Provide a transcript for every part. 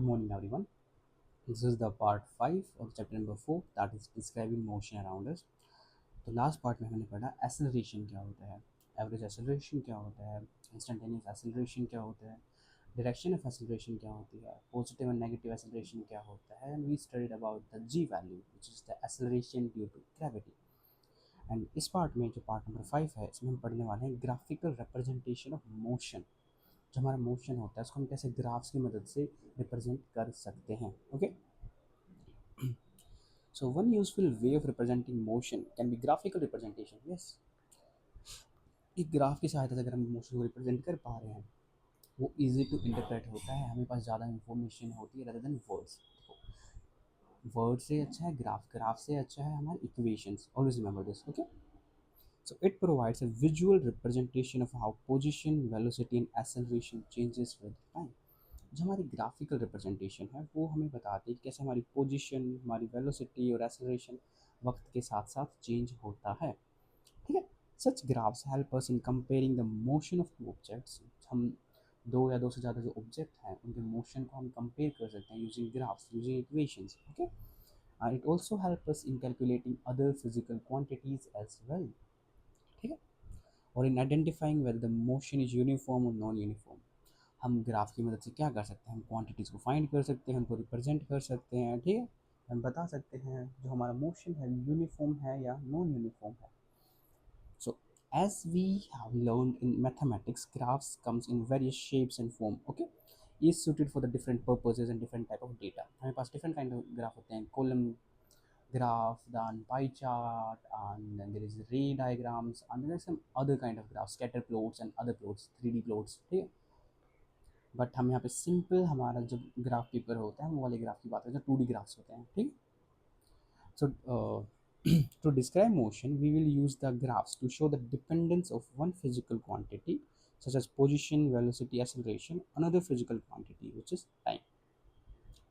morning, everyone. This is the part 5 of chapter number 4, that is describing motion around us. तो last part में हमने पढ़ा acceleration क्या होता है, एवरेज एक्सेलरेशन क्या होता है, इंस्टेंटेनियस एक्सेलरेशन क्या होता है, डायरेक्शन ऑफ एक्सेलरेशन क्या होती है, पॉजिटिव एंड नेगेटिव एक्सेलरेशन क्या होता है, and we studied about the G value which is the acceleration due to gravity. And इस पार्ट में जो पार्ट नंबर 5 है, इसमें हम पढ़ने वाले हैं ग्राफिकल रिप्रेजेंटेशन ऑफ मोशन. जो हमारा मोशन होता है उसको हम कैसे ग्राफ्स की मदद से रिप्रेजेंट कर सकते हैं. Okay, so one useful way of representing motion can be graphical representation. Yes, एक ग्राफ की सहायता से अगर हम मोशन को रिप्रेजेंट कर पा रहे हैं, वो इजी टू इंटरप्रेट होता है, हमें पास ज़्यादा इंफॉर्मेशन होती है rather than वर्ड्स. वर्ड से अच्छा है ग्राफ, ग्राफ से अच्छा है हमारे equations. Always remember this. Okay, so it provides a visual representation of how position, velocity and acceleration changes with time. जो हमारी ग्राफिकल रिप्रेजेंटेशन है वो हमें बताती है कि कैसे हमारी पोजीशन, हमारी वेलोसिटी और एक्सेलरेशन वक्त के साथ साथ चेंज होता है. ठीक है, such graphs help us in comparing the motion of two objects. हम दो या दो से ज़्यादा जो ऑब्जेक्ट हैं उनके मोशन को हम कंपेयर कर सकते हैं using graphs, using equations. Okay, it also help us in calculating other physical quantities as well. ठीक है, और in identifying whether the motion is uniform और नॉन यूनिफॉर्म. हम ग्राफ की मदद से क्या कर सकते हैं, हम क्वांटिटीज़ को फाइंड कर सकते हैं, उनको रिप्रेजेंट कर सकते हैं. ठीक है, हम बता सकते हैं जो हमारा मोशन है यूनिफॉर्म है या नॉन यूनिफॉर्म है. So as we have learn in mathematics, graphs comes in various shapes and form. Okay, is suited for the different purposes and different type of data. हमारे पास different kind of ग्राफ होते हैं, column graph, then pie chart, and then there is ray diagrams, and there is some other kind of graphs, scatter plots and other plots, 3D plots. ठीक है, but हम यहाँ पे simple हमारा जब graph paper होता है वो वाले ग्राफ की बात है जो 2D ग्राफ्स होते हैं. ठीक, सो to describe motion we will use the graphs to show the dependence of one physical quantity such as position, velocity, acceleration, another physical quantity which is time.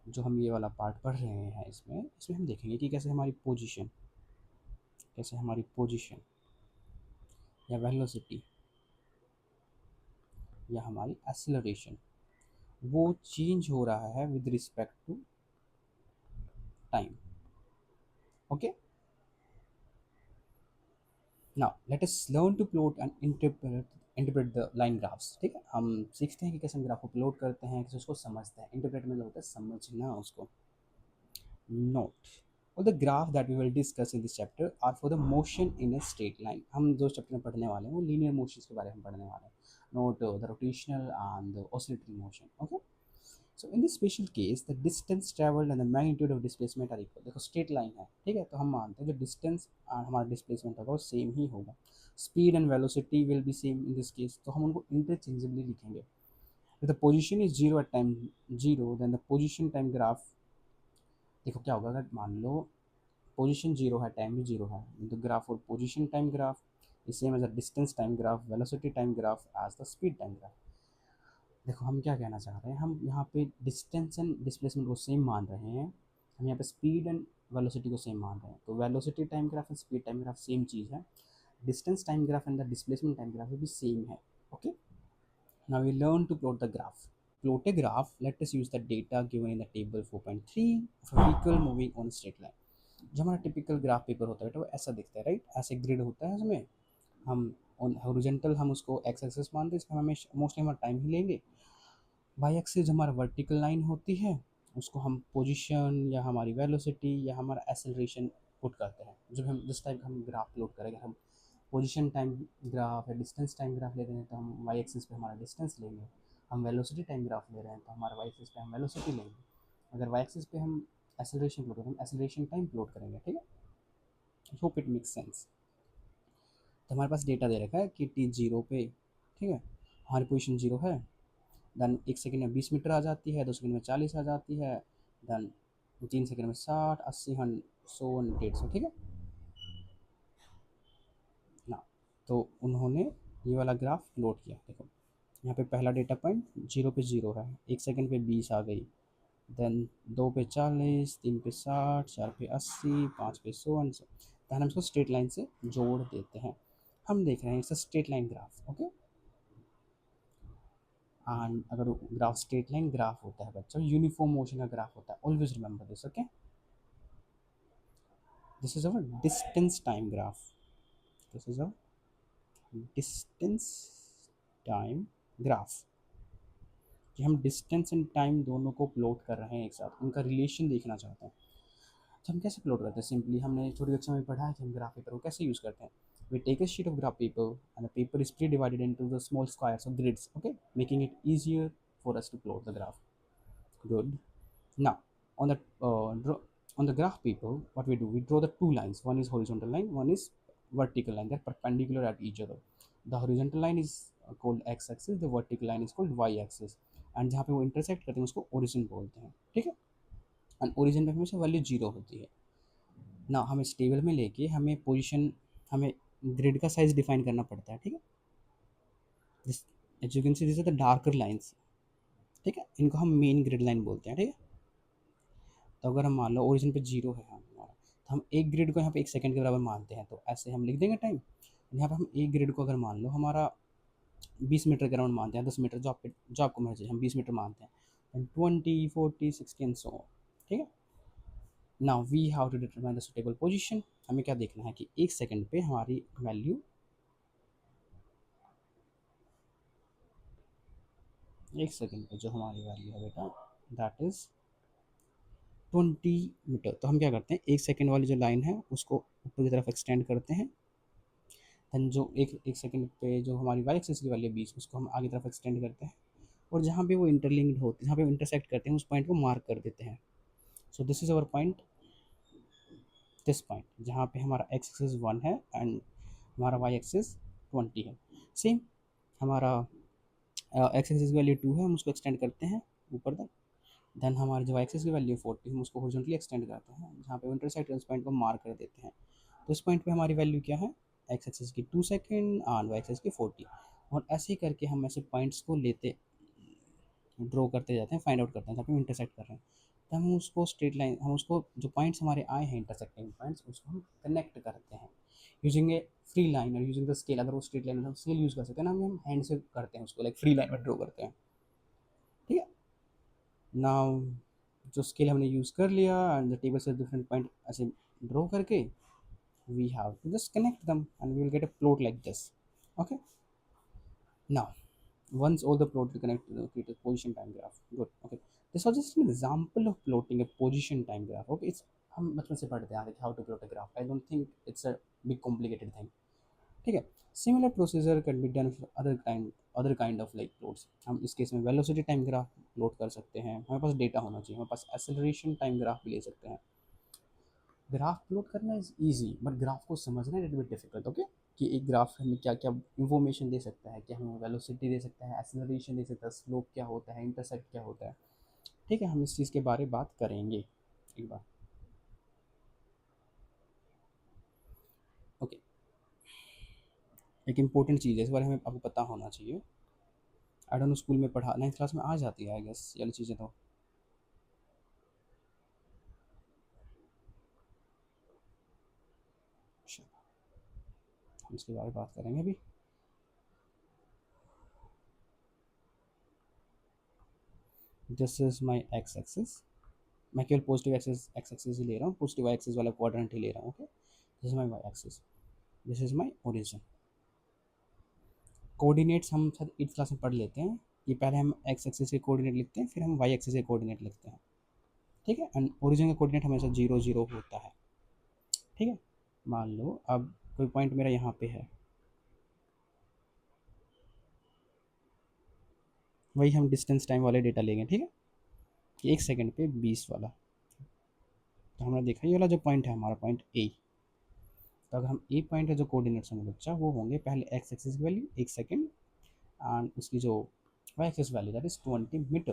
जो हम ये वाला पार्ट पढ़ रहे हैं इसमें इसमें हम देखेंगे कि कैसे हमारी पोजीशन या वेलोसिटी या हमारी एक्सेलरेशन वो चेंज हो रहा है with respect to time. Okay, now let us learn to plot and interpret the line graphs. ठीक है, हम सीखते हैं कि कैसे हम ग्राफ को प्लॉट करते हैं, कैसे उसको समझते हैं. इंटरप्रेट मतलब होता है समझना उसको. Note, all the graph that we will discuss in this chapter are for the motion in a straight line. हम जो चैप्टर में पढ़ने वाले हैं वो लीनियर मोशंस के बारे में पढ़ने वाले हैं, note the rotational and the oscillatory motion. Okay, so in this special case the distance travelled and the magnitude of displacement are equal. देखो स्ट्रेट लाइन है, ठीक है, तो हम मानते हैं जो डिस्टेंस हमारा डिस्प्लेसमेंट होगा वो सेम ही होगा. Speed and velocity will be same in this case, तो हम उनको इंटरचेंजेबली लिखेंगे. if the position is 0 at time 0 then the position time graph, देखो क्या होगा अगर मान लो पोजीशन 0 है, टाइम भी 0 है, तो ग्राफ और position time graph is same as a distance time graph, velocity time graph as the speed time graph. देखो हम क्या कहना चाह रहे हैं, हम यहाँ पे डिस्टेंस एंड डिस्प्लेसमेंट को सेम मान रहे हैं, हम यहाँ पे स्पीड एंड वेलोसिटी को सेम मान रहे हैं. तो velocity time graph and speed time graph same चीज़ है, distance time graph and the displacement time graph भी सेम है. Okay, now we learn to plot the graph. Plot a graph. Let us use the data given in the table 4.3 of a vehicle moving on a straight line. जो हमारा typical graph paper होता है वो ऐसा दिखता है, right. ऐसे grid होता है उसमें, हम ऑन हॉरिजॉन्टल हम उसको एक्स एक्सिस मानते हैं, इसमें हमें मोस्टली हमारा टाइम ही लेंगे. वाई एक्सिस हमारा वर्टिकल लाइन होती है, उसको हम पोजीशन या हमारी वेलोसिटी या हमारा एक्सेलरेशन पुट करते हैं. जब हम जिस टाइप का हम ग्राफ प्लॉट करेंगे, हम पोजीशन टाइम ग्राफ या डिस्टेंस टाइम ग्राफ ले रहे हैं तो हम वाई एक्सिस पे हमारा डिस्टेंस लेंगे. हम वेलोसिटी टाइम ग्राफ ले रहे हैं तो हमारा वाई एक्सिस पे हम वेलोसिटी लेंगे. अगर वाई एक्सिस पे हम एक्सेलरेशन प्लॉट करें, हम एक्सेलरेशन टाइम प्लॉट करेंगे. ठीक है, होप इट मेक्स सेंस. तो हमारे पास डेटा दे रखा है कि टी 0 पे, ठीक है, हमारी पोजीशन 0 है, देन 1 सेकंड में 20 मीटर आ जाती है, 2 सेकंड में 40 आ जाती है, देन 3 सेकंड में 60, 80, 100, 150. ठीक है ना, तो उन्होंने ये वाला ग्राफ प्लॉट किया. देखो यहाँ पे पहला डेटा पॉइंट 0 पे 0 है, 1 सेकंड पे 20 आ गई, देन 2 पे 40, 3 पे 60, 4 पे 80, 5 पे 100 एंड सो. देन हम इसको स्ट्रेट लाइन से जोड़ देते हैं. हम देख रहे हैं it's a straight line graph. Okay, and अगर ग्राफ स्ट्रेट लाइन ग्राफ होता है बच्चों, यूनिफॉर्म मोशन का ग्राफ होता है, always remember this, okay. This is our distance time graph, this is our distance time graph, कि हम डिस्टेंस एंड टाइम दोनों को प्लॉट कर रहे हैं एक साथ, उनका रिलेशन देखना चाहते हैं। तो हम कैसे प्लॉट करते हैं? सिंपली हमने छोटी कक्षा में पढ़ा है कि हम ग्राफ पेपर को कैसे यूज़ करते हैं। We take a sheet of graph paper and the paper is pre divided into the small squares और grids, okay, making it easier for us to plot the graph. Good. Now, on the draw, on the graph paper, what we do, we draw the two lines. One is horizontal line, one is vertical line. They're perpendicular at each other. The horizontal line is called x-axis. The vertical line is called y-axis. And जहाँ पे वो intersect करते हैं उसको origin बोलते हैं, ठीक है। एंड ओरिजिन पे हमेशा वैल्यू जीरो होती है ना। हम इस टेबल में लेके हमें पोजीशन, हमें ग्रिड का साइज डिफाइन करना पड़ता है, ठीक है। This, as you can see, this are the darker lines, ठीक है, इनको हम मेन ग्रिड लाइन बोलते हैं, ठीक है। तो अगर हम मान लो ओरिजिन पे जीरो है हमारा, तो हम एक ग्रिड को यहाँ पे 1 सेकंड के बराबर मानते हैं, तो ऐसे हम लिख देंगे टाइम। यहाँ पे हम एक ग्रिड को अगर मान लो हमारा 20 मीटर के राउंड मानते हैं, 10 मीटर जो आपको मर्जी, हम 20 मीटर मानते हैं, 20, 40, 60 एंड सो, ठीक है। Now we have to determine the suitable position. हमें क्या देखना है कि 1 सेकंड पे हमारी वैल्यू, 1 सेकंड पे जो हमारी वैल्यू है बेटा, दैट इज़ 20 मीटर। तो हम क्या करते हैं, 1 सेकंड वाली जो लाइन है उसको ऊपर की तरफ एक्सटेंड करते हैं। दैन जो एक सेकंड पे जो हमारी वाई एक्सिस की वैल्यू है 20, उसको हम आगे तरफ एक्सटेंड करते हैं, और जहाँ पे वो इंटरलिंक्ड होते हैं, जहाँ पे वो इंटरसेक्ट करते हैं, उस पॉइंट को मार्क कर देते हैं। So this is our point, this point जहाँ पे हमारा एक्स एक्सिस 1 है एंड हमारा वाई एक्सिस 20 है। सेम हमारा एक्स एक्सिस की वैल्यू 2 है, हम उसको एक्सटेंड करते हैं ऊपर तक। देन हमारी जो वाई एक्सिस की वैल्यू 40, हम उसको हॉरिजॉन्टली एक्सटेंड करते हैं, जहाँ पे इंटरसेक्ट उस पॉइंट को मार्क कर देते हैं। तो इस पॉइंट पे हमारी वैल्यू क्या है, एक्स एक्सिस की 2 सेकेंड एंड वाई एक्सिस की 40। और ऐसे ही करके हम ऐसे पॉइंट्स को लेते, ड्रॉ करते जाते हैं, फाइंड आउट करते हैं जहाँ पे हम इंटरसेक्ट कर रहे हैं। तो हम उसको स्ट्रेट लाइन, हम उसको जो पॉइंट्स हमारे आए हैं इंटरसेक्टिंग पॉइंट्स, उसको हम कनेक्ट करते हैं यूजिंग ए फ्री लाइन और यूजिंग द स्केल। अगर वो स्ट्रेट लाइन हम स्केल यूज़ कर सकते हैं ना, हम हैंड से करते हैं उसको, लाइक फ्री लाइन में ड्रॉ करते हैं, ठीक है। नाउ जो स्केल हमने यूज़ कर लिया एंड द टेबल से डिफरेंट पॉइंट ऐसे ड्रॉ करके, we have to just connect them and we will get a plot like this, okay। Now once all the plot will connect to the create a position time graph, good, okay। This was just an example of plotting a position time graph, okay। It's, हम बचपन से पढ़ते हैं how to plot a graph, I don't think it's a big complicated thing, ठीक है। Similar procedure can be done other kind of like plots. हम इस case में वेलोसिटी टाइम ग्राफ प्लॉट कर सकते हैं, हमारे पास डेटा होना चाहिए, हमारे पास एक्सेलरेशन टाइम ग्राफ भी ले सकते हैं। ग्राफ प्लॉट करना इज ईजी, बट ग्राफ को समझना इट बिट डिफिकल्ट, ओके। कि एक ग्राफ हमें क्या क्या इंफॉर्मेशन दे सकता है, कि हमें वेलोसिटी दे सकता है, एक्सेलरेशन दे सकता है, स्लोप क्या होता है, इंटरसेप्ट क्या होता है, ठीक है। हम इस चीज़ के बारे में बात करेंगे एक बार, ओके। एक इंपॉर्टेंट चीज़ है, इस बारे में आपको पता होना चाहिए। आई डोंट नो स्कूल में पढ़ा, 9th क्लास में आ जाती है आई गेस ये वाली चीज़ें, तो अच्छा, हम इसके बारे में बात करेंगे अभी। This is my X axis, मैं केवल पॉजिटिव एक्सिस एक्स एक्सिस ही ले रहा हूँ, पॉजिटिव वाई एक्सिस वाला क्वाड्रेंट ही ले रहा हूँ, okay. This is my Y axis, this is my origin. Coordinates हम शायद 8th क्लास में पढ़ लेते हैं कि पहले हम एक्स एक्सिस के कोऑर्डिनेट लिखते हैं, फिर हम वाई एक्सिस के कोऑर्डिनेट लिखते हैं, ठीक है। एंड ओरिजिन का कोऑर्डिनेट हमेशा 0 0 होता है, ठीक है। मान लो अब कोई पॉइंट मेरा यहाँ पे है, वही हम डिस्टेंस टाइम वाले डेटा लेंगे, ठीक है, कि 1 सेकंड पे 20 वाला। तो हमने देखा ये वाला जो पॉइंट है हमारा पॉइंट ए। तो अगर हम ए पॉइंट का जो कोऑर्डिनेट्स होंगे बच्चा, वो होंगे पहले एक्स एक्सिस की वैल्यू 1 सेकंड एंड उसकी जो Y axis value that is 20 metre.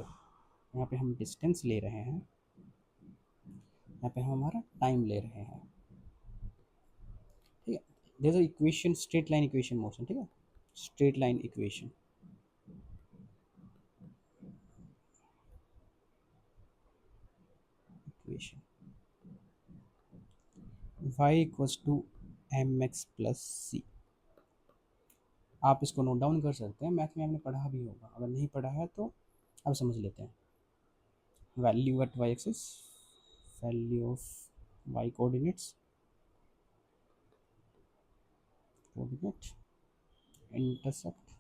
यहाँ पे हम डिस्टेंस ले रहे हैं, यहाँ पे हम हमारा टाइम ले रहे हैं, ठीक है। There is equation, straight line equation motion, ठीक है, straight line equation, equation y equals to mx plus c। आप इसको नोट डाउन कर सकते हैं, मैथ में आपने पढ़ा भी होगा, अगर नहीं पढ़ा है तो अब समझ लेते हैं। Value at Y axis, value of Y coordinates, coordinate, intercept,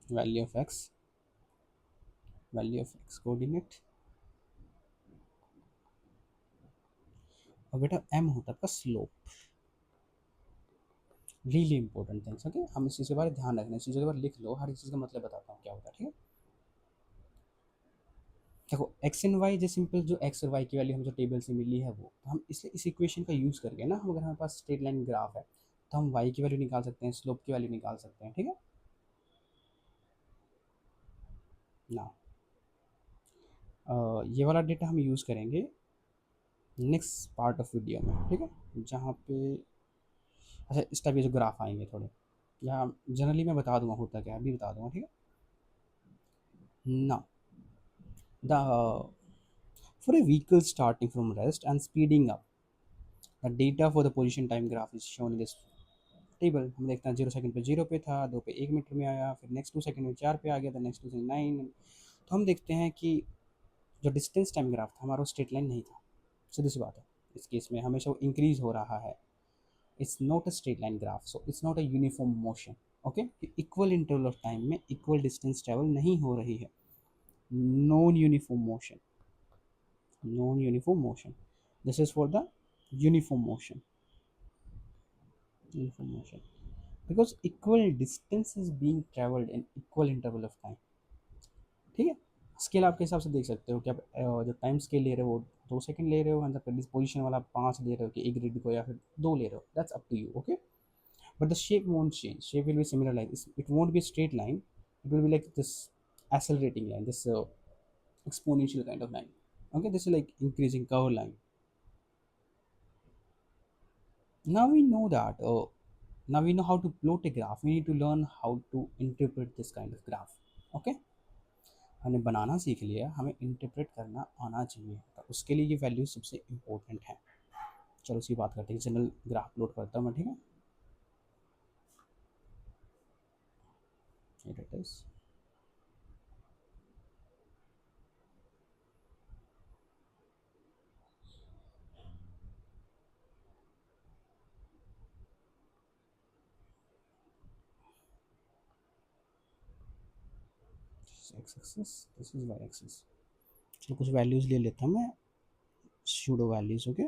value of X, value of X coordinate, और बेटा एम होता है आपका slope. Really important things, okay, हम इस चीज़ के बारे में ध्यान रखना है, इस चीज़ के बारे में लिख लो, हर चीज़ का मतलब बताता हूँ क्या होता है, ठीक है। देखो एक्स एंड वाई जो सिंपल, जो एक्स और वाई की वैल्यू हम जो टेबल से मिली है वो, तो हम इसलिए इस इक्वेशन का यूज़ करके ना, हम अगर हमारे पास स्ट्रेट लाइन ग्राफ है तो हम वाई की वैल्यू निकाल सकते हैं, स्लोप की वैल्यू निकाल सकते हैं, ठीक है ना। ये वाला डेटा हम यूज़ करेंगे नेक्स्ट पार्ट ऑफ वीडियो में, ठीक है, जहाँ पे अच्छा इस टाइप के जो ग्राफ आएंगे थोड़े, या जनरली मैं बता दूंगा होता क्या है, अभी बता दूंगा, ठीक है ना। The For a vehicle starting from rest and speeding up, the data for the position time graph is shown in this table. हम देखते हैं 0 सेकंड पे 0 पे था, 2 पे 1 मीटर में आया, फिर नेक्स्ट 2 सेकंड में 4 पे आ गया था, नेक्स्ट 2 सेकंड 9। तो हम देखते हैं कि जो डिस्टेंस टाइम ग्राफ था हमारा वो स्ट्रेट लाइन नहीं था, सीधी सी बात है। इस केस में हमेशा वो इंक्रीज हो रहा है, it's not a straight line graph, so it's not a uniform motion, okay. Equal interval of time में इक्वल डिस्टेंस ट्रेवल नहीं हो रही है, non uniform motion, non uniform motion, this is for the uniform motion, uniform motion, because equal distance is being traveled in equal interval of time, ठीक है। Scale आपके हिसाब से देख सकते हो कि आप जो टाइम स्केल ले रहे हो वो 2 सेकंड ले रहे हो, मतलब पोजिशन वाला 5 ले रहे हो कि एक ग्रिड को, या फिर 2 ले रहे हो, that's up to you, okay. But the shape won't change, shape will be similar like this, it won't be straight line, it will be like this accelerating line, this exponential kind of line, okay, this is like increasing curve line. Now we know that now we know how to plot a graph, we need to learn how to interpret this kind of graph, okay। हमने बनाना सीख लिया, हमें interpret करना आना चाहिए, तो उसके लिए ये वैल्यू सबसे इम्पोर्टेंट है। चलो उसकी बात करते हैं, जनरल ग्राफ प्लॉट करता हूँ मैं, ठीक है। Here it is. This is x axis, this is y axis। चलो कुछ वैल्यूज ले लेता हूँ मैं, pseudo values, okay.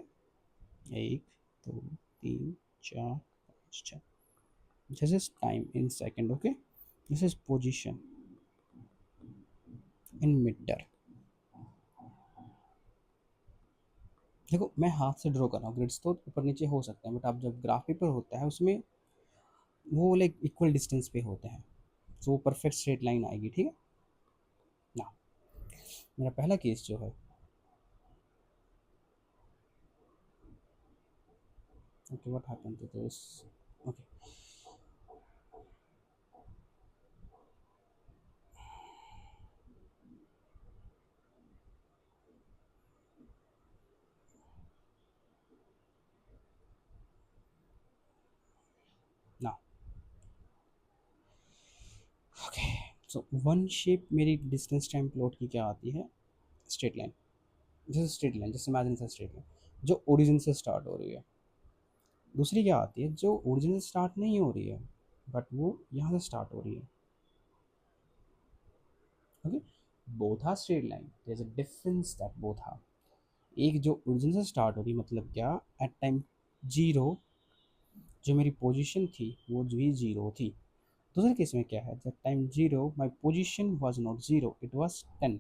1 2 3 4 5 6, this is time in second, okay, this is position in metre. देखो मैं हाथ से ड्रॉ कर रहा हूँ, ग्रिड्स तो ऊपर नीचे हो सकते हैं, बट आप जब ग्राफ पेपर होता है उसमें वो लाइक इक्वल डिस्टेंस पे होते हैं, तो वो परफेक्ट स्ट्रेट लाइन आएगी, ठीक है ना। मेरा पहला केस जो है, okay, what happened to this, okay, now, okay, so one shape मेरी डिस्टेंस टाइम प्लॉट की क्या आती है, स्ट्रेट लाइन, जैसे स्ट्रेट लाइन, जैसे इमेजिन सा स्ट्रेट लाइन जो ओरिजिन से स्टार्ट हो रही है। दूसरी क्या आती है, जो ओरिजिन से स्टार्ट नहीं हो रही है, बट वो यहाँ से स्टार्ट हो रही है, okay. Both are straight line, there is a difference that both are, एक जो ओरिजिन से स्टार्ट हो रही, मतलब क्या, एट टाइम जीरो जो मेरी पोजीशन थी वो भी जीरो थी। दूसरे केस में क्या है, जब time zero my position was not zero, it was 10,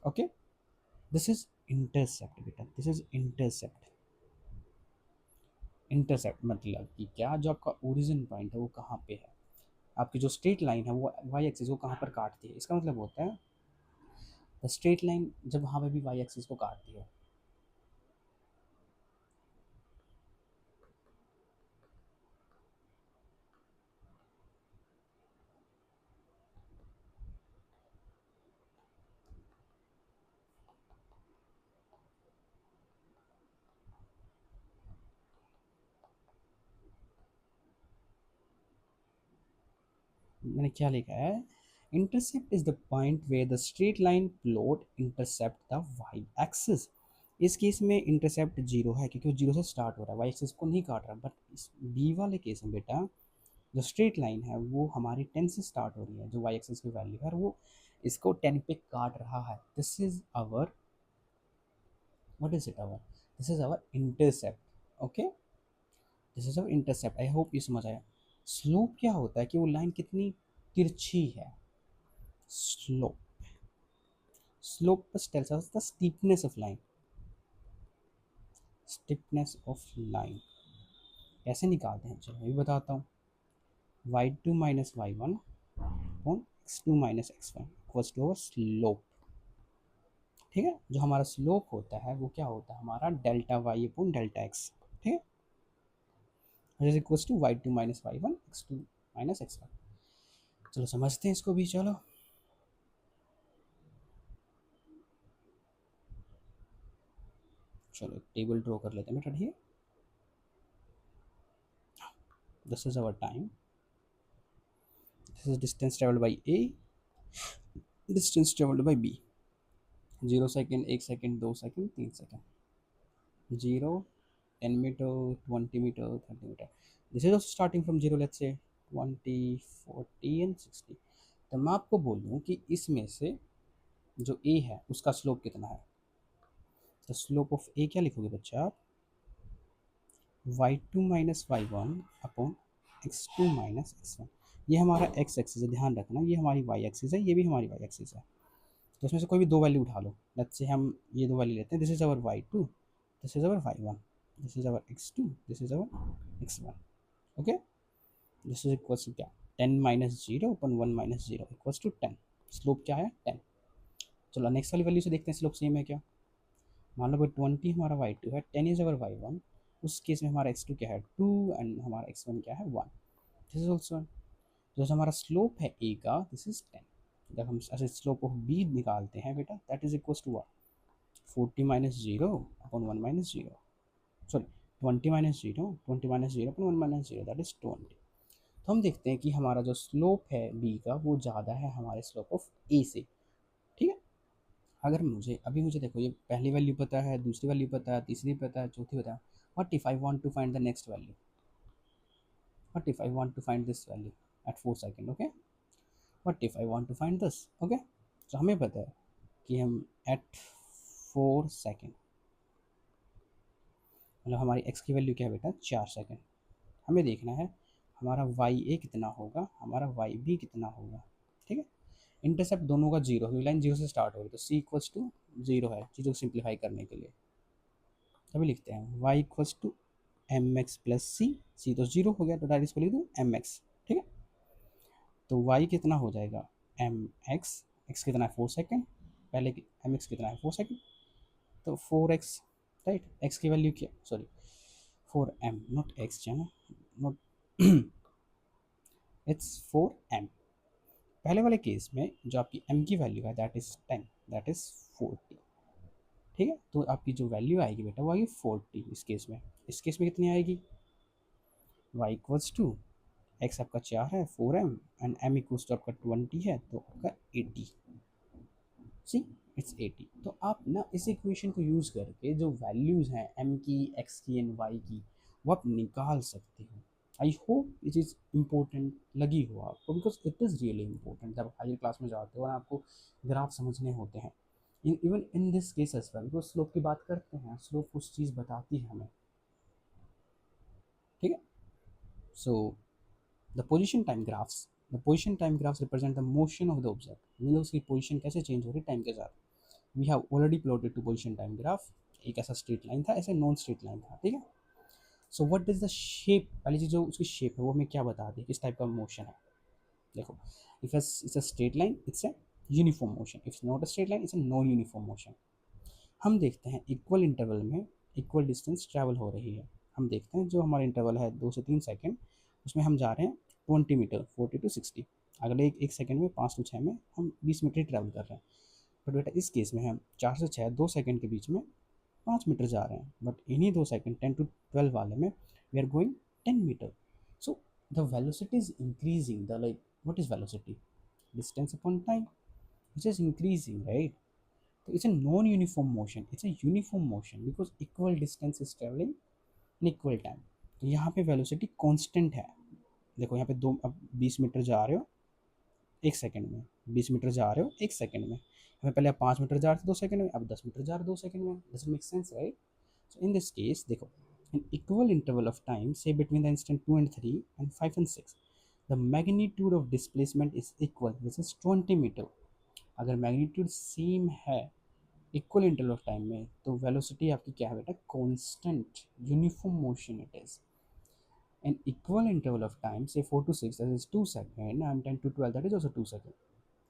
okay. This is intercept बेटा, दिस इज इंटरसेप्ट। इंटरसेप्ट मतलब कि क्या, जो आपका ओरिजिन पॉइंट है वो कहाँ पे है, आपकी जो स्ट्रेट लाइन है वो वाई एक्सिस को कहाँ पर काटती है, इसका मतलब होता है द स्ट्रेट लाइन जब वहाँ पे भी वाई एक्सिस को काटती है। मैंने क्या लिखा है, intercept is the point where the straight line plot intercept the Y axis. इस केस में इंटरसेप्ट जीरो है क्योंकि वो जीरो से स्टार्ट हो रहा है, वाई एक्सिस को नहीं काट रहा। बट इस बी वाले केस में बेटा जो स्ट्रेट लाइन है वो हमारी 10 से स्टार्ट हो रही है, जो वाई एक्सिस की वैल्यू है, और वो इसको 10 पे काट रहा है। This is our, what is it our, this is our intercept. Okay, this is our intercept. I hope ये समझ आया। स्लोप क्या होता है कि वो लाइन कितनी तिरछी है। Slope, slope tells us the steepness of line, steepness of line कैसे निकालते हैं, चलो मैं भी बताता हूँ। y2 minus Y one upon x2 minus x1 equals to our slope. ठीक है, जो हमारा स्लोप होता है वो क्या होता है हमारा delta Y upon delta X. ठीक है, is equals to y2 minus Y one x2 minus x1। चलो समझते हैं इसको भी। चलो चलो टेबल ड्रॉ कर लेते हैं बेटा। ठीक है, this is our time, this is distance travelled by A, distance travelled by B. 0 second, 1 second, 2 second, 3 second, 0, 10 metre, 20 metre, 30 metre. This is also starting from zero, let's say 20, 40 and 60। तो मैं आपको बोल दूँ कि इसमें से जो ए है उसका स्लोप कितना है। तो स्लोप ऑफ ए क्या लिखोगे बच्चा आप, y2 minus Y one upon x2 minus x1। ये हमारा x एक्सिस है, ध्यान रखना ये हमारी y एक्सिस है, ये भी हमारी y एक्सिस है। तो इसमें से कोई भी दो वैल्यू उठा लो। लेट्स से हम ये दो वैल्यू लेते हैं, this is our y2, this is our y1, this is our x2, this is our x1। Okay, this is equals to क्या, 10 minus zero upon 1 minus zero equals to 10। Slope क्या है 10। चलो next वाली value से देखते हैं slope same है क्या। मान लो भाई 20 हमारा y2 है, 10 इज अवर y1, उस केस में हमारा x2 क्या है 2 एंड हमारा x1 क्या है 1। दिस इज ऑल्सो, जो हमारा स्लोप है a का दिस इज 10। जब हम ऐसे स्लोप ऑफ b निकालते हैं बेटा that is equals to what, 40 minus zero upon 1 minus zero, sorry 20 minus zero, 20 minus zero upon 1 minus zero that is 20। तो हम देखते हैं कि हमारा जो स्लोप है b का वो ज़्यादा है हमारे स्लोप ऑफ a से। ठीक है, अगर मुझे अभी मुझे देखो ये पहली वैल्यू पता है, दूसरी वैल्यू पता है, तीसरी पता है, चौथी पता है। What if I want to find the next value, what if I want to find this value at 4 second. Okay, what if I want to find this. Okay, तो हमें पता है कि हम एट 4 सेकंड, मतलब हमारी x की value क्या है बेटा 4 सेकंड। हमें देखना है हमारा वाई ए कितना होगा, हमारा वाई बी कितना होगा। ठीक है, इंटरसेप्ट दोनों का जीरो, लाइन जीरो से स्टार्ट हो रही है तो सी इक्वल्स टू जीरो है चीज़ों को सिंप्लीफाई करने के लिए। तभी लिखते हैं Y equals to M X plus C, C तो जीरो हो गया तो डायरेक्ट इसको लिख दूँ एम एक्स। ठीक है, तो वाई कितना हो जाएगा एम एक्स, एक्स कितना है 4 सेकेंड, पहले एम एक्स कितना है 4 सेकेंड, तो 4x, राइट। एक्स की वैल्यू क्या, सॉरी 4m नॉट एक्स, है ना, नॉट इट्स 4m। पहले वाले केस में जो आपकी m की वैल्यू है दैट इज 10, दैट इज 40। ठीक है, तो आपकी जो वैल्यू आएगी बेटा वो आएगी 40 इस केस में। इस केस में कितनी आएगी, y इक्वल्स टू एक्स आपका 4 है 4m and m equals to आपका 20 है तो आपका 80। See it's 80। तो आप ना इस इक्वेशन को यूज़ करके जो वैल्यूज़ हैं m की, x की एंड y की वो आप निकाल सकते हो। आई होप ये चीज़ इम्पोर्टेंट लगी हो आपको, because it is really important. जब हायर क्लास में जाते हो और आपको ग्राफ समझने होते हैं, even in this case as well, because slope की बात करते हैं, स्लोप कुछ चीज़ बताती है हमें। ठीक है, so the position time graphs, the position time graphs represent the motion of the object, मतलब उसकी पोजिशन कैसे चेंज हो रही है टाइम के साथ। We have already plotted two position time graph, एक ऐसा स्ट्रेट लाइन था, ऐसे नॉन स्ट्रेट लाइन था। ठीक है, so what is the shape, पहली चीज जो उसकी शेप है वो हमें क्या बताती है, किस टाइप का मोशन है। देखो, if it's a straight line it's a uniform motion, if not a straight line it's a non uniform motion. हम देखते हैं इक्वल इंटरवल में इक्वल डिस्टेंस ट्रैवल हो रही है। हम देखते हैं जो हमारा इंटरवल है 2 से 3 सेकेंड, उसमें हम जा रहे हैं 20 मीटर, 40 to 60। अगले एक सेकेंड में 5 to 6 में हम 20 मीटर ट्रैवल कर रहे हैं। बट बेटा इस केस में हम 4 से 6 2 सेकेंड के बीच में 5 मीटर जा रहे हैं, बट इन्हीं 2 सेकेंड 10 to 12 वाले में we are going 10 metre. So the velocity is increasing, the like What is velocity? Distance upon time, which is increasing, right? So it's a non-uniform motion, it's a uniform motion because equal distance is traveling in equal time. तो यहाँ पे velocity constant है। देखो यहाँ पे दो, अब 20 metre जा रहे हो 1 सेकंड में, 20 मीटर जा रहे हो 1 सेकंड में, हमें पहले आप 5 मीटर जा रहे थे 2 सेकंड में, अब 10 मीटर जा रहे हो 2 सेकंड में। Doesn't make sense, right? So in this case देखो, an equal interval of time say between the instant 2 and 3 and 5 and 6, the magnitude of displacement is equal, which is 20 metre. अगर magnitude same है equal interval of time में, तो velocity आपकी क्या है बेटा? Constant uniform motion it is. an equal interval of time say 4 to 6, that is 2 seconds, and 10 to 12, that is also 2 seconds,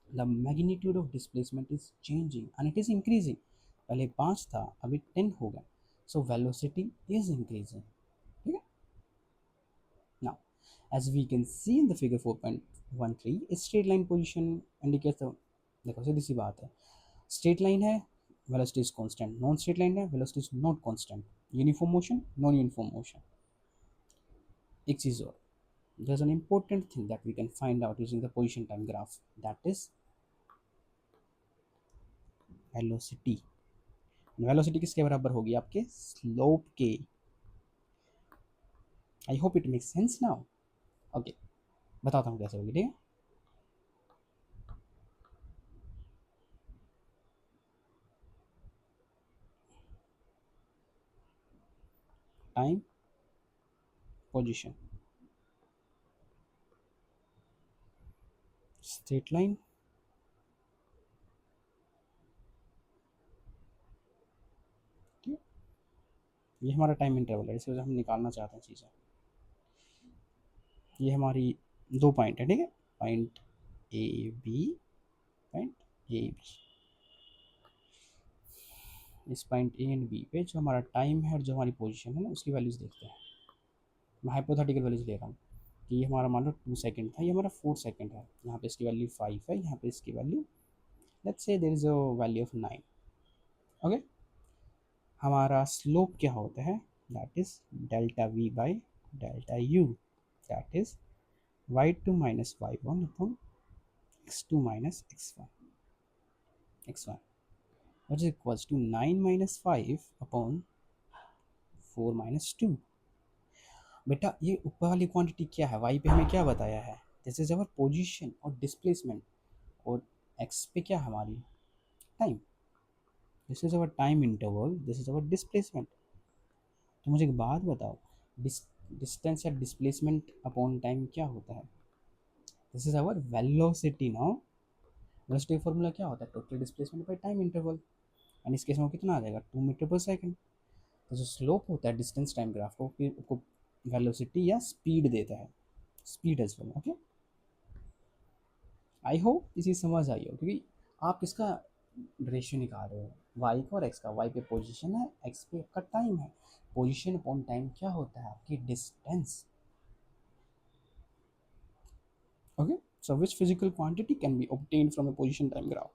the magnitude of displacement is changing and it is increasing। पहले 5 था, अभी 10 होगा, so velocity is increasing। ठीक है? Now as we can see in the figure 4.13, a straight line position indicates the, देखो सीधी सी बात है, स्ट्रेट लाइन है velocity is constant, non straight line है velocity is not constant, uniform motion non uniform motion. एक चीज़ और, there's an important thing that we can find out using the position time graph, that is velocity। Velocity किसके बराबर होगी? आपके slope के। I hope it makes sense now. Okay, बताता हूँ कैसे होगी, ठीक है? टाइम, पोजीशन, स्ट्रेट लाइन, ठीक है? ये हमारा टाइम इंटरवल है, इस वजह से हम निकालना चाहते हैं चीज़ें। ये हमारी दो पॉइंट है, ठीक है? Point A B, point A B. इस पॉइंट ए एंड बी पे जो हमारा टाइम है और जो हमारी पोजीशन है ना, उसकी वैल्यूज़ देखते हैं। मैं हाइपोथेटिकल वैल्यूज ले रहा हूँ कि ये हमारा मान लो 2 सेकंड था, ये हमारा 4 सेकंड है, यहाँ पे इसकी वैल्यू 5 है, यहाँ पे इसकी value let's say there is a value of 9। Okay, हमारा स्लोप क्या होता है? That is delta V by delta U, that is y2 minus y1 upon x2 minus x1 which is equals to 9 minus 5 upon 4 minus 2। बेटा ये ऊपर वाली quantity क्या है? y पे हमें क्या बताया है? दिस इज अवर पोजीशन और डिस्प्लेसमेंट, और x पे क्या हमारी time. This is our time interval, this is our displacement. तो मुझे एक बात बताओ, डिस्टेंस या डिस्प्लेसमेंट अपॉन टाइम क्या होता है? This is our velocity now. Velocity formula क्या होता है? Total displacement by time interval, and इस केस में कितना आ जाएगा? 2 मीटर पर सेकेंड। तो जो स्लोप होता है डिस्टेंस टाइम ग्राफ को, फिर आपको वेलोसिटी या स्पीड देता है, speed as well. Okay, I hope इसी समझ आई हो, क्योंकि आप इसका रेशियो निकाल रहे हो वाई का और एक्स का। वाई पे पोजीशन है, एक्स पे आपका टाइम है। पोजीशन अपॉन टाइम क्या होता है? आपकी distance. Okay, so which physical quantity can be obtained from a position time graph?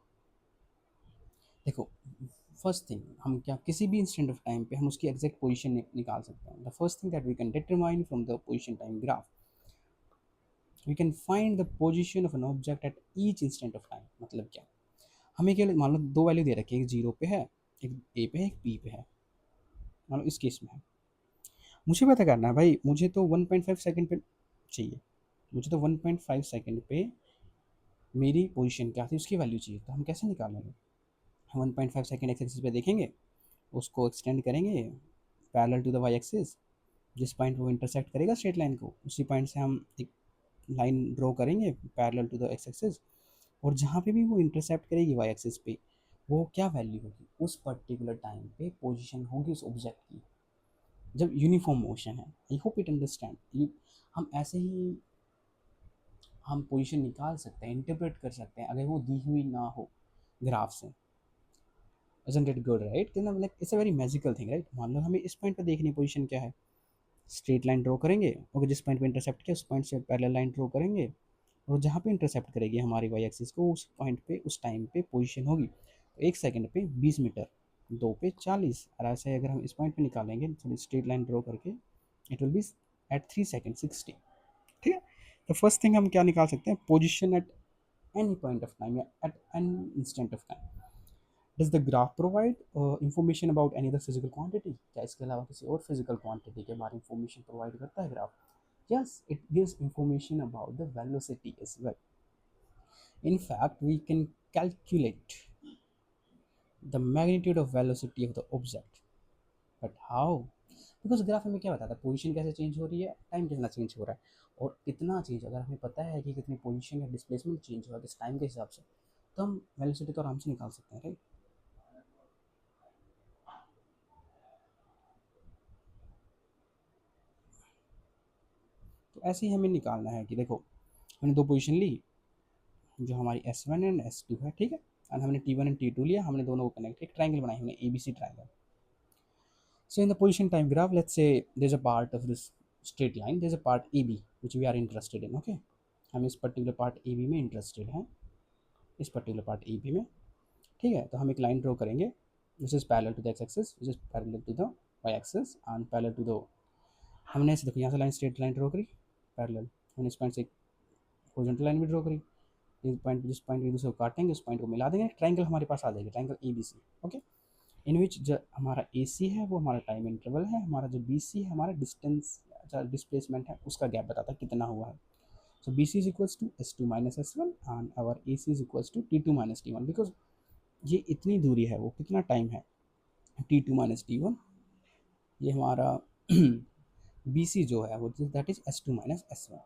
देखो, फर्स्ट थिंग, हम क्या किसी भी इंस्टेंट ऑफ टाइम पे हम उसकी एग्जैक्ट पोजीशन निकाल सकते हैं। The first thing that we can determine from the position time graph, we can find the position of an object at each instant of time. मतलब क्या? हमें क्या, मान लो दो वैल्यू दे रखी है, एक जीरो पे है, एक ए पे है, एक बी पे है। मान लो इस केस में है, मुझे पता करना है भाई, मुझे तो 1.5 सेकंड पे चाहिए, मुझे तो 1.5 सेकंड पे मेरी पोजीशन क्या थी उसकी वैल्यू चाहिए। तो हम कैसे निकालेंगे? हम 1.5 सेकंड एक्स एक्सिस पे देखेंगे, उसको एक्सटेंड करेंगे parallel to the Y axis, जिस पॉइंट वो इंटरसेक्ट करेगा स्ट्रेट लाइन को, उसी पॉइंट से हम एक लाइन ड्रॉ करेंगे parallel to the X axis, और जहाँ पे भी वो इंटरसेप्ट करेगी वाई एक्सिस पे, वो क्या वैल्यू होगी उस पर्टिकुलर टाइम पे, पोजीशन होगी उस ऑब्जेक्ट की, जब यूनिफॉर्म मोशन है। I hope it understand. हम ऐसे ही हम पोजीशन निकाल सकते हैं, इंटरप्रेट कर सकते हैं, अगर वो दी हुई ना हो ग्राफ से। isn't it good, right? तो ना, like it's a very magical thing, right? मान लो हमें इस पॉइंट पर देखनी पोजीशन क्या है, स्ट्रेट लाइन ड्रॉ करेंगे, और जिस पॉइंट पे इंटरसेप्ट किया उस पॉइंट से पैरेलल लाइन ड्रॉ करेंगे, और जहाँ पे इंटरसेप्ट करेगी हमारी वाई एक्सिस को, उस पॉइंट पे उस टाइम पे पोजीशन होगी। तो 1 सेकंड पे 20 मीटर, 2 पे 40, और ऐसे अगर हम इस पॉइंट पे निकालेंगे थोड़ी स्ट्रेट लाइन ड्रॉ करके, it will be at 3 second 60। ठीक है? तो फर्स्ट थिंग हम क्या निकाल सकते हैं, position at any point of time या at any instant of time. Does the graph provide information about any other physical quantity, क्या इसके अलावा किसी और फिजिकल क्वांटिटी के बारे में इंफॉर्मेशन प्रोवाइड करता है graph? Yes, it gives information about the velocity as well. In fact, we can calculate the magnitude of velocity of the object. But how? Because graph हमें क्या बताता है, पोजीशन कैसे चेंज हो रही है, टाइम कितना चेंज हो रहा है, और कितना चेंज, अगर हमें पता है कि कितनी पोजीशन या डिस्प्लेसमेंट चेंज हुआ किस टाइम के हिसाब से, तो हम वेलोसिटी तो आराम से निकाल सकते हैं, राइट। तो ऐसे ही हमें निकालना है कि देखो हमने दो पोजीशन ली जो हमारी S1 एंड S2 है, ठीक है, एंड हमने T1 एंड T2 लिया, हमने दोनों को कनेक्ट, एक ट्राइंगल बनाई हमने ABC triangle. So in the position time graph, let's say there's a part of this straight line, there's a part AB which we are interested in, okay? हम इस particular part AB में interested हैं, इस particular part AB में, ठीक है। तो हम एक लाइन ड्रॉ करेंगे, this is parallel to the X axis, this is parallel to the Y axis and parallel to the, हमने ऐसे देखो यहाँ से लाइन स्ट्रेट लाइन ड्रॉ करी पैरेलल, हमने इस पॉइंट से एक हॉरिजॉन्टल लाइन भी ड्रॉ करी, जिस पॉइंट एक दूसरे को काटेंगे उस पॉइंट को मिला देंगे, ट्राइंगल हमारे पास आ जाएगी, ट्राइंगल ABC, ओके। इन विच जो हमारा AC है वो हमारा टाइम इंटरवल है, हमारा जो BC है हमारा डिस्टेंस डिस्प्लेसमेंट है, उसका गैप बताता है कितना हुआ है। So BC is equals to S2 minus S1 and our AC is equals to T2 minus T1, because ये इतनी दूरी है, वो कितना टाइम है T2 माइनस T1, ये हमारा BC जो है वो that is S2 minus S1।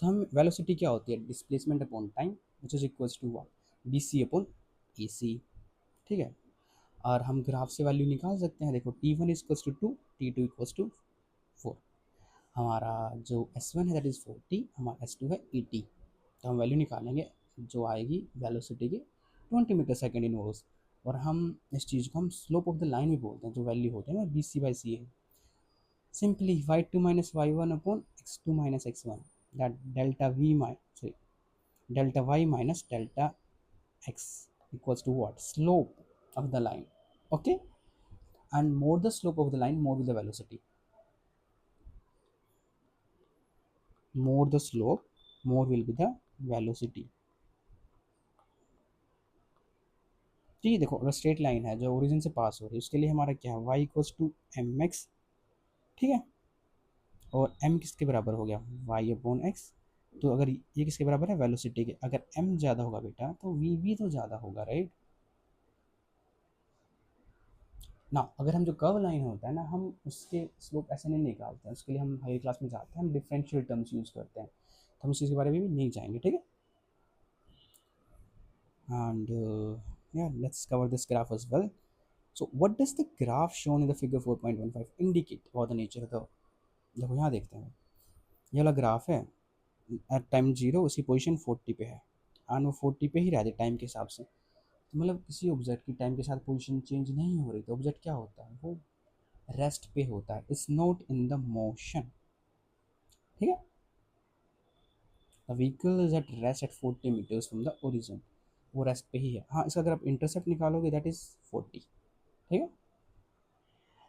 तो हम वेलोसिटी क्या होती है, displacement upon time which is equals to what, BC upon AC, ठीक है। और हम ग्राफ से वैल्यू निकाल सकते हैं, देखो T1 equals to 2, T2 equals to 4, हमारा जो S1 है दैट इज़ 40, हमारा S2 है 80, तो हम वैल्यू निकालेंगे जो आएगी वेलोसिटी की 20 मीटर सेकेंड इन वोल्स, और हम इस चीज़ को हम स्लोप ऑफ द लाइन भी बोलते हैं, जो वैल्यू होते हैं ना BC/C है, simply y2 minus y1 upon x2 minus x1, that delta y minus delta x equals to what, slope of the line, okay, and more the slope of the line more will the velocity, more the slope more will be the velocity। ठीक है, देखो अगर straight line है जो origin से पास हो रही है उसके लिए हमारा क्या है, y equals to M X, ठीक है, और m किसके बराबर हो गया, y अपॉन एक्स। तो अगर ये किसके बराबर है, वेलोसिटी के, अगर m ज़्यादा होगा बेटा तो v भी तो ज़्यादा होगा, राइट ना। अगर हम जो कर्व लाइन होता है ना, हम उसके स्लोप ऐसे नहीं निकालते हैं, उसके लिए हम हाई क्लास में जाते हैं, हम डिफरेंशियल टर्म्स यूज़ करते हैं, तो हम उस चीज़ के बारे में भी नहीं जाएंगे, ठीक है। And yeah, let's cover this graph as well. So what does the graph shown in the figure 4.15 indicate about the nature of the, देखो यहाँ देखते हैं, ये वाला ग्राफ है एट टाइम 0 उसी पोजीशन 40 पे है, एंड वो 40 पे ही रहती टाइम के हिसाब से, तो मतलब किसी ऑब्जेक्ट की टाइम के साथ पोजीशन चेंज नहीं हो रही, तो ऑब्जेक्ट क्या होता है, वो रेस्ट पे होता है, it's not in the motion, ठीक है। The vehicle is at rest at 40 metres from the origin, वो रेस्ट पे ही है। हाँ, इसका अगर आप इंटरसेप्ट निकालोगे दैट इज 40, ठीक है।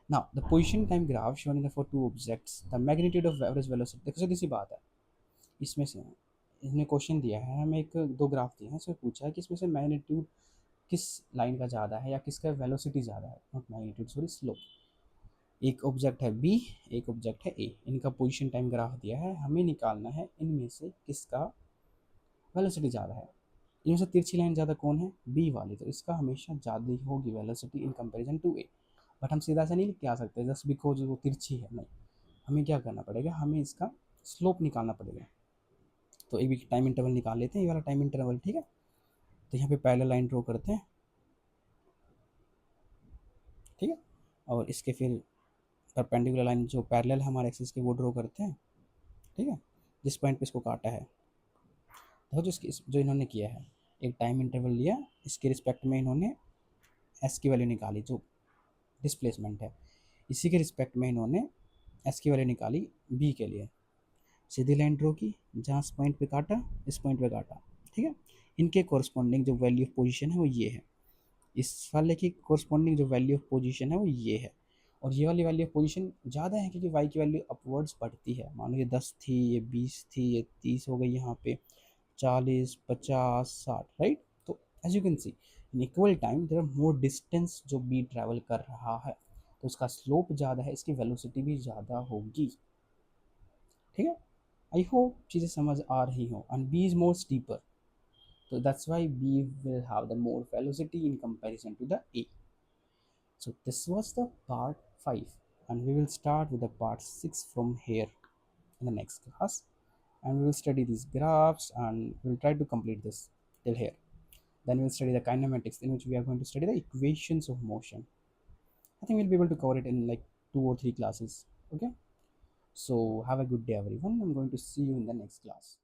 Now the position time graph showing for two objects the magnitude of average velocity, देखो सीधी सी बात है, इसमें से इसने क्वेश्चन दिया है हमें, एक दो ग्राफ दिए हैं, इसमें पूछा है कि इसमें से मैग्नीट्यूड किस लाइन का ज़्यादा है या किसका वेलोसिटी ज़्यादा है, नॉट मैग्नीट्यूड सॉरी स्लोप। एक ऑब्जेक्ट है बी, एक ऑब्जेक्ट है ए, इनका पोजीशन टाइम ग्राफ दिया है, हमें निकालना है इनमें से किसका वेलोसिटी ज़्यादा है। इनमें से तिरछी लाइन ज़्यादा कौन है, बी वाली, तो इसका हमेशा ज़्यादा ही होगी velocity in comparison to A. But हम सीधा से नहीं लिख के आ सकते जस्ट बिकॉज वो तिरछी है, नहीं, हमें क्या करना पड़ेगा, हमें इसका स्लोप निकालना पड़ेगा। तो एक भी टाइम इंटरवल निकाल लेते हैं, ये वाला टाइम इंटरवल, ठीक है। तो यहाँ पे पैरेलल लाइन ड्रॉ करते हैं, ठीक है, और इसके फिर परपेंडिकुलर लाइन जो पैरेलल हमारे एक्सिस के वो ड्रॉ करते हैं, ठीक है, जिस पॉइंट पे इसको काटा है। देखो जो इन्होंने किया है, एक टाइम इंटरवल लिया, इसके रिस्पेक्ट में इन्होंने एस की वैल्यू निकाली जो डिस्प्लेसमेंट है, इसी के रिस्पेक्ट में इन्होंने एस की वैल्यू निकाली बी के लिए, सीधी लाइन ड्रॉ की, जहाँ इस पॉइंट पे काटा इस पॉइंट पे काटा, ठीक है। इनके कॉरस्पॉन्डिंग जो वैल्यू ऑफ पोजीशन है वो ये है, इस वाले की कॉरस्पॉन्डिंग जो वैल्यू ऑफ पोजीशन है वो ये है, और ये वाली वैल्यू पोजीशन ज़्यादा है क्योंकि वाई की वैल्यू अपवर्ड्स बढ़ती है। मान लो ये 10 थी, ये 20 थी, ये 30 हो गई, यहाँ पे 40, 50, 60, राइट। तो as you can see in equal time there are more distance जो बी ट्रैवल कर रहा है, तो उसका स्लोप ज़्यादा है, इसकी वेलोसिटी भी ज़्यादा होगी। ठीक है, आई होप चीज़ें समझ आ रही हो। And B is more steeper, so that's why B will have the more velocity in comparison to the A. So this was the part 5, and we will start with the part 6 from here in the next class, and we will study these graphs and we'll try to complete this till here. Then we'll study the kinematics, in which we are going to study the equations of motion. I think we'll be able to cover it in like 2 or 3 classes. Okay, so have a good day everyone. I'm going to see you in the next class.